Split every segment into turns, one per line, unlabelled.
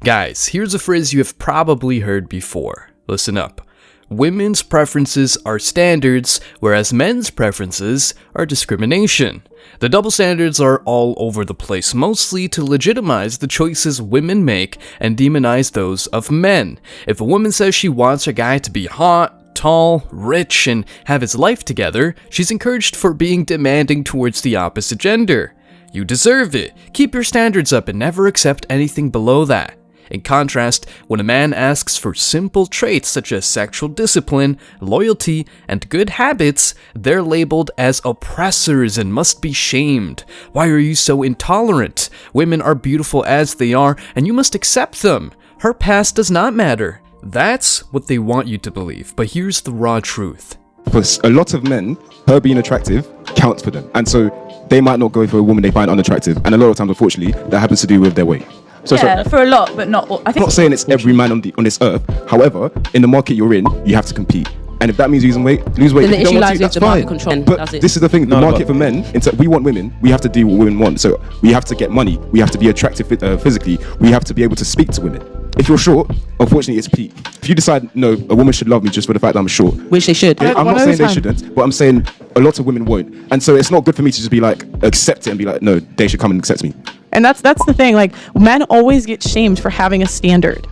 Guys, here's a phrase you have probably heard before. Listen up. Women's preferences are standards, whereas men's preferences are discrimination. The double standards are all over the place, mostly to legitimize the choices women make and demonize those of men. If a woman says she wants her guy to be hot, tall, rich, and have his life together, she's encouraged for being demanding towards the opposite gender. You deserve it. Keep your standards up and never accept anything below that. In contrast, when a man asks for simple traits such as sexual discipline, loyalty, and good habits, they're labeled as oppressors and must be shamed. Why are you so intolerant? Women are beautiful as they are, and you must accept them. Her past does not matter. That's what they want you to believe, but here's the raw truth.
For a lot of men, her being attractive counts for them, and so they might not go for a woman they find unattractive, and a lot of times, unfortunately, that happens to do with their weight.
So for a lot, but not all.
I'm not saying it's every man on this earth. However, in the market you're in, you have to compete. And if that means losing weight, lose weight.
Then the issue lies with
that's
the
fine.
market control.
But this is the thing, the market for men, we want women, we have to do what women want. So we have to get money, we have to be attractive physically, we have to be able to speak to women. If you're short, unfortunately it's peak. If you decide, no, a woman should love me just for the fact that I'm short.
Which they should.
I'm not saying they shouldn't, but I'm saying a lot of women won't. And so it's not good for me to just be like, accept it and be like, no, they should come and accept me.
And that's the thing, like, men always get shamed for having a standard.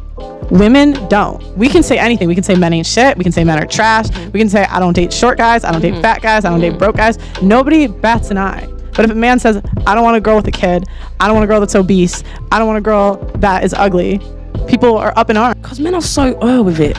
Women don't. We can say anything. We can say men ain't shit. We can say men are trash. We can say I don't date short guys. I don't date fat guys. I don't date broke guys. Nobody bats an eye. But if a man says, I don't want a girl with a kid, I don't want a girl that's obese, I don't want a girl that is ugly, people are up in arms.
Because men are so with it.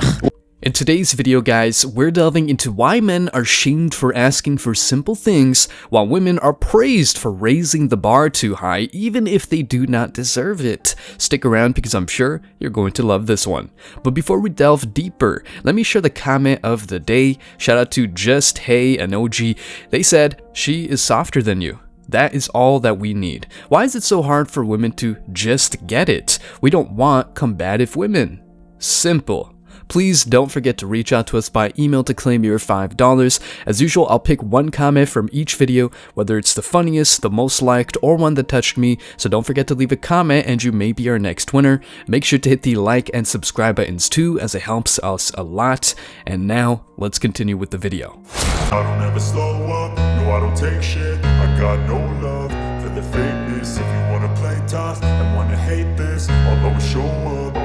In today's video, guys, we're delving into why men are shamed for asking for simple things, while women are praised for raising the bar too high, even if they do not deserve it. Stick around because I'm sure you're going to love this one. But before we delve deeper, let me share the comment of the day. Shout out to Just Hey, an OG. They said, "She is softer than you. That is all that we need. Why is it so hard for women to just get it? We don't want combative women." Simple. Please don't forget to reach out to us by email to claim your $5. As usual, I'll pick one comment from each video, whether it's the funniest, the most liked, or one that touched me, so don't forget to leave a comment and you may be our next winner. Make sure to hit the like and subscribe buttons too, as it helps us a lot. And now, let's continue with the video.
I don't ever slow up, no I don't take shit. I got no love for the fakeness. If you wanna play tough and wanna hate this, I'll always show up.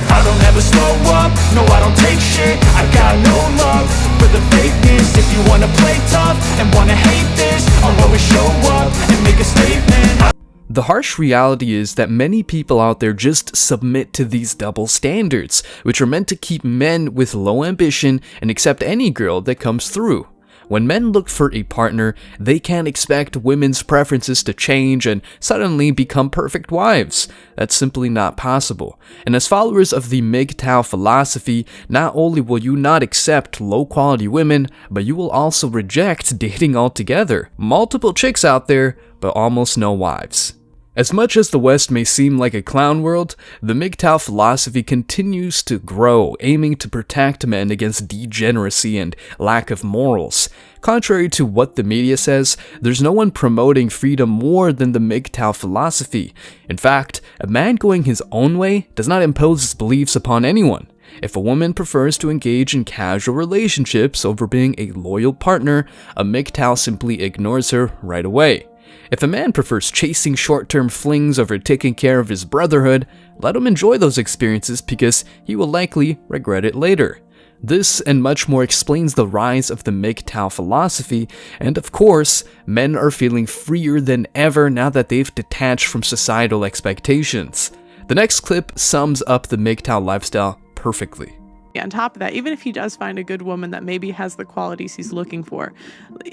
I don't ever slow up, no I don't take shit. I got no love for the fakeness. If you wanna play tough and wanna hate this, I'll always show up and make a statement.
The harsh reality is that many people out there just submit to these double standards, which are meant to keep men with low ambition and accept any girl that comes through. When men look for a partner, they can't expect women's preferences to change and suddenly become perfect wives. That's simply not possible. And as followers of the MGTOW philosophy, not only will you not accept low-quality women, but you will also reject dating altogether. Multiple chicks out there, but almost no wives. As much as the West may seem like a clown world, the MGTOW philosophy continues to grow, aiming to protect men against degeneracy and lack of morals. Contrary to what the media says, there's no one promoting freedom more than the MGTOW philosophy. In fact, a man going his own way does not impose his beliefs upon anyone. If a woman prefers to engage in casual relationships over being a loyal partner, a MGTOW simply ignores her right away. If a man prefers chasing short-term flings over taking care of his brotherhood, let him enjoy those experiences because he will likely regret it later. This and much more explains the rise of the MGTOW philosophy, and of course, men are feeling freer than ever now that they've detached from societal expectations. The next clip sums up the MGTOW lifestyle perfectly.
On top of that, even if he does find a good woman that maybe has the qualities he's looking for,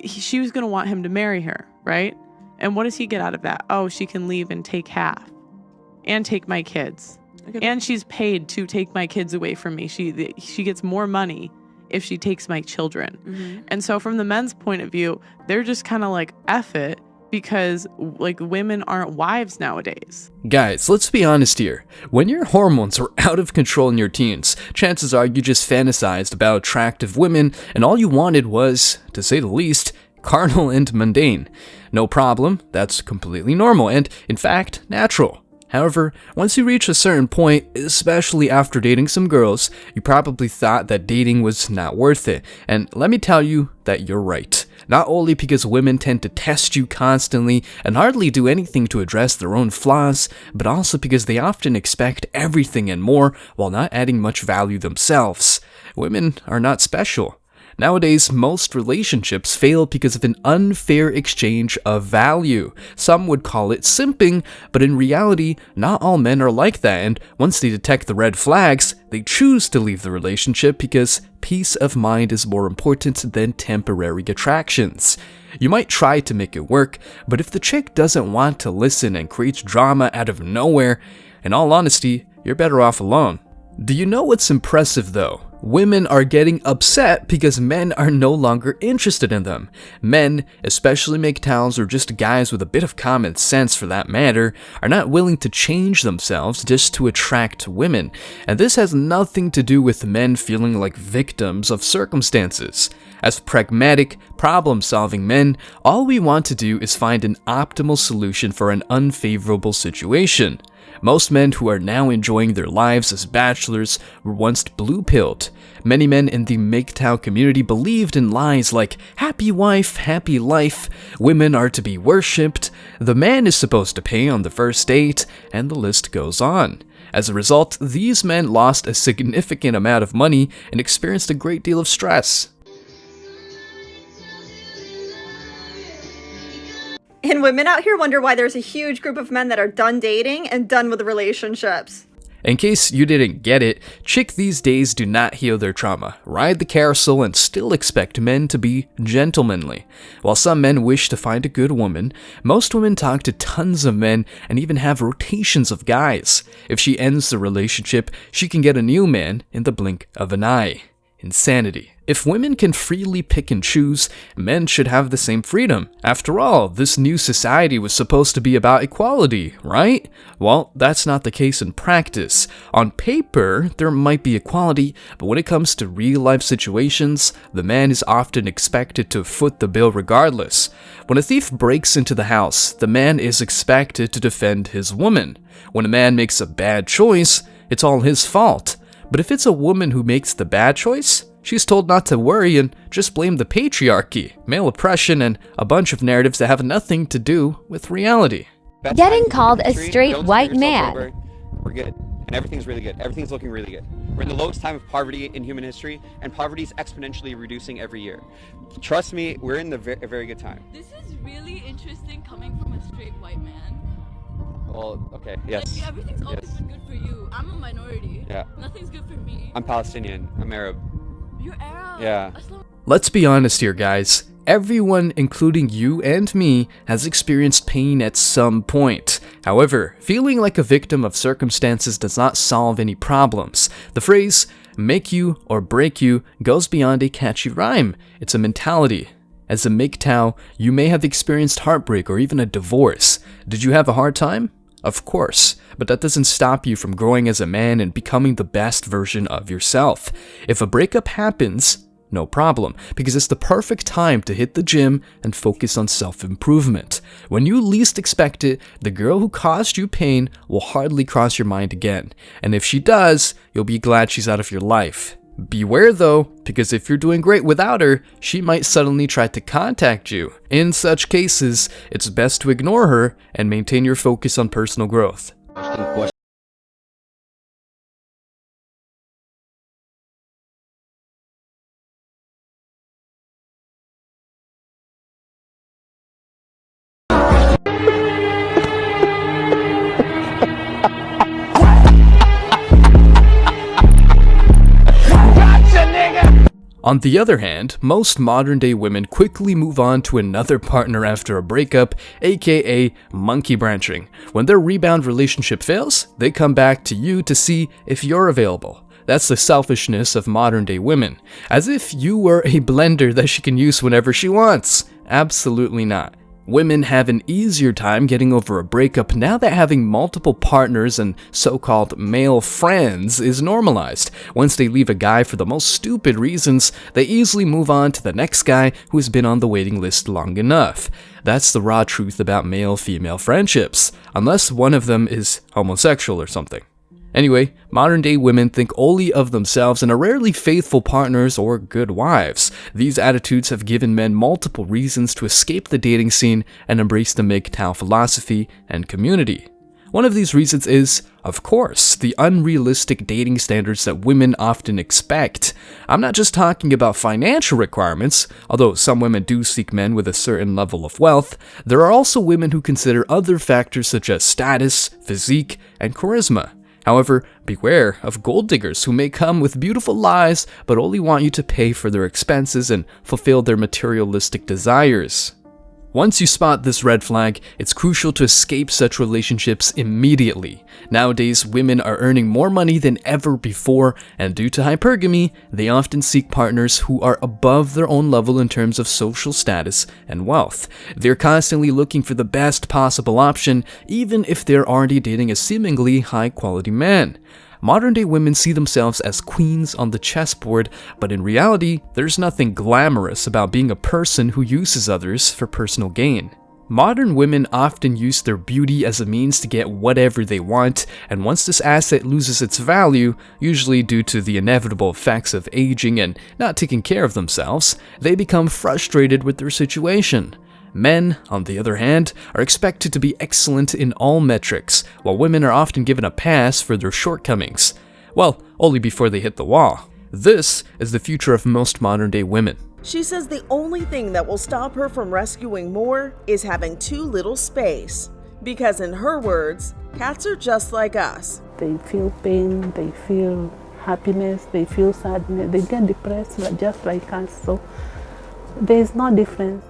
she was going to want him to marry her, right? And what does he get out of that? Oh, she can leave and take half and take my kids. And she's paid to take my kids away from me. She gets more money if she takes my children. And so from the men's point of view, they're just kind of like, F it, because like women aren't wives nowadays.
Guys, let's be honest here. When your hormones are out of control in your teens, chances are you just fantasized about attractive women and all you wanted was, to say the least, carnal and mundane. No problem, that's completely normal and, in fact, natural. However, once you reach a certain point, especially after dating some girls, you probably thought that dating was not worth it. And let me tell you that you're right. Not only because women tend to test you constantly and hardly do anything to address their own flaws, but also because they often expect everything and more while not adding much value themselves. Women are not special. Nowadays, most relationships fail because of an unfair exchange of value. Some would call it simping, but in reality, not all men are like that, and once they detect the red flags, they choose to leave the relationship because peace of mind is more important than temporary attractions. You might try to make it work, but if the chick doesn't want to listen and creates drama out of nowhere, in all honesty, you're better off alone. Do you know what's impressive though? Women are getting upset because men are no longer interested in them. Men, especially MGTOWs or just guys with a bit of common sense for that matter, are not willing to change themselves just to attract women. And this has nothing to do with men feeling like victims of circumstances. As pragmatic, problem-solving men, all we want to do is find an optimal solution for an unfavorable situation. Most men who are now enjoying their lives as bachelors were once blue-pilled. Many men in the MGTOW community believed in lies like happy wife, happy life, women are to be worshipped, the man is supposed to pay on the first date, and the list goes on. As a result, these men lost a significant amount of money and experienced a great deal of stress.
And women out here wonder why there's a huge group of men that are done dating and done with relationships.
In case you didn't get it, chicks these days do not heal their trauma, ride the carousel, and still expect men to be gentlemanly. While some men wish to find a good woman, most women talk to tons of men and even have rotations of guys. If she ends the relationship, she can get a new man in the blink of an eye. Insanity. If women can freely pick and choose, men should have the same freedom. After all, this new society was supposed to be about equality, right? Well, that's not the case in practice. On paper, there might be equality, but when it comes to real-life situations, the man is often expected to foot the bill regardless. When a thief breaks into the house, the man is expected to defend his woman. When a man makes a bad choice, it's all his fault. But if it's a woman who makes the bad choice, she's told not to worry and just blame the patriarchy, male oppression, and a bunch of narratives that have nothing to do with reality.
Getting called a straight white man.
We're good. And everything's really good. Everything's looking really good. We're in the lowest time of poverty in human history, and poverty is exponentially reducing every year. Trust me, we're in a very good time.
This is really interesting coming from a straight white man.
Well, okay, yes.
Like, everything's always
yes.
been good for you. I'm a minority.
Yeah.
Nothing's good for me.
I'm Palestinian. I'm Arab.
You're Arab.
Yeah.
Let's be honest here, guys. Everyone, including you and me, has experienced pain at some point. However, feeling like a victim of circumstances does not solve any problems. The phrase, make you or break you, goes beyond a catchy rhyme. It's a mentality. As a MGTOW, you may have experienced heartbreak or even a divorce. Did you have a hard time? Of course, but that doesn't stop you from growing as a man and becoming the best version of yourself. If a breakup happens, no problem, because it's the perfect time to hit the gym and focus on self-improvement. When you least expect it, the girl who caused you pain will hardly cross your mind again. And if she does, you'll be glad she's out of your life. Beware though, because if you're doing great without her, she might suddenly try to contact you. In such cases, it's best to ignore her and maintain your focus on personal growth. On the other hand, most modern-day women quickly move on to another partner after a breakup, aka monkey branching. When their rebound relationship fails, they come back to you to see if you're available. That's the selfishness of modern-day women. As if you were a blender that she can use whenever she wants. Absolutely not. Women have an easier time getting over a breakup now that having multiple partners and so-called male friends is normalized. Once they leave a guy for the most stupid reasons, they easily move on to the next guy who has been on the waiting list long enough. That's the raw truth about male-female friendships, unless one of them is homosexual or something. Anyway, modern-day women think only of themselves and are rarely faithful partners or good wives. These attitudes have given men multiple reasons to escape the dating scene and embrace the MGTOW philosophy and community. One of these reasons is, of course, the unrealistic dating standards that women often expect. I'm not just talking about financial requirements, although some women do seek men with a certain level of wealth. There are also women who consider other factors such as status, physique, and charisma. However, beware of gold diggers who may come with beautiful lies but only want you to pay for their expenses and fulfill their materialistic desires. Once you spot this red flag, it's crucial to escape such relationships immediately. Nowadays, women are earning more money than ever before, and due to hypergamy, they often seek partners who are above their own level in terms of social status and wealth. They're constantly looking for the best possible option, even if they're already dating a seemingly high-quality man. Modern-day women see themselves as queens on the chessboard, but in reality, there's nothing glamorous about being a person who uses others for personal gain. Modern women often use their beauty as a means to get whatever they want, and once this asset loses its value, usually due to the inevitable effects of aging and not taking care of themselves, they become frustrated with their situation. Men, on the other hand, are expected to be excellent in all metrics, while women are often given a pass for their shortcomings. Well, only before they hit the wall. This is the future of most modern-day women.
She says the only thing that will stop her from rescuing more is having too little space. Because in her words, cats are just like us.
They feel pain, they feel happiness, they feel sadness, they get depressed just like us, so there's no difference.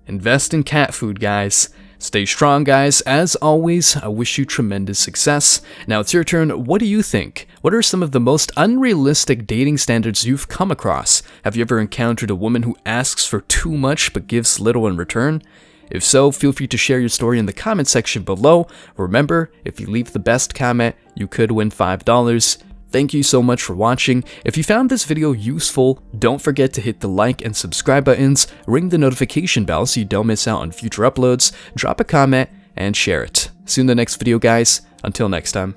Invest in cat food, guys. Stay strong, guys. As always, I wish you tremendous success. Now it's your turn. What do you think? What are some of the most unrealistic dating standards you've come across? Have you ever encountered a woman who asks for too much but gives little in return? If so, feel free to share your story in the comment section below. Remember, if you leave the best comment, you could win $5. Thank you so much for watching. If you found this video useful, don't forget to hit the like and subscribe buttons, ring the notification bell so you don't miss out on future uploads, drop a comment, and share it. See you in the next video, guys. Until next time.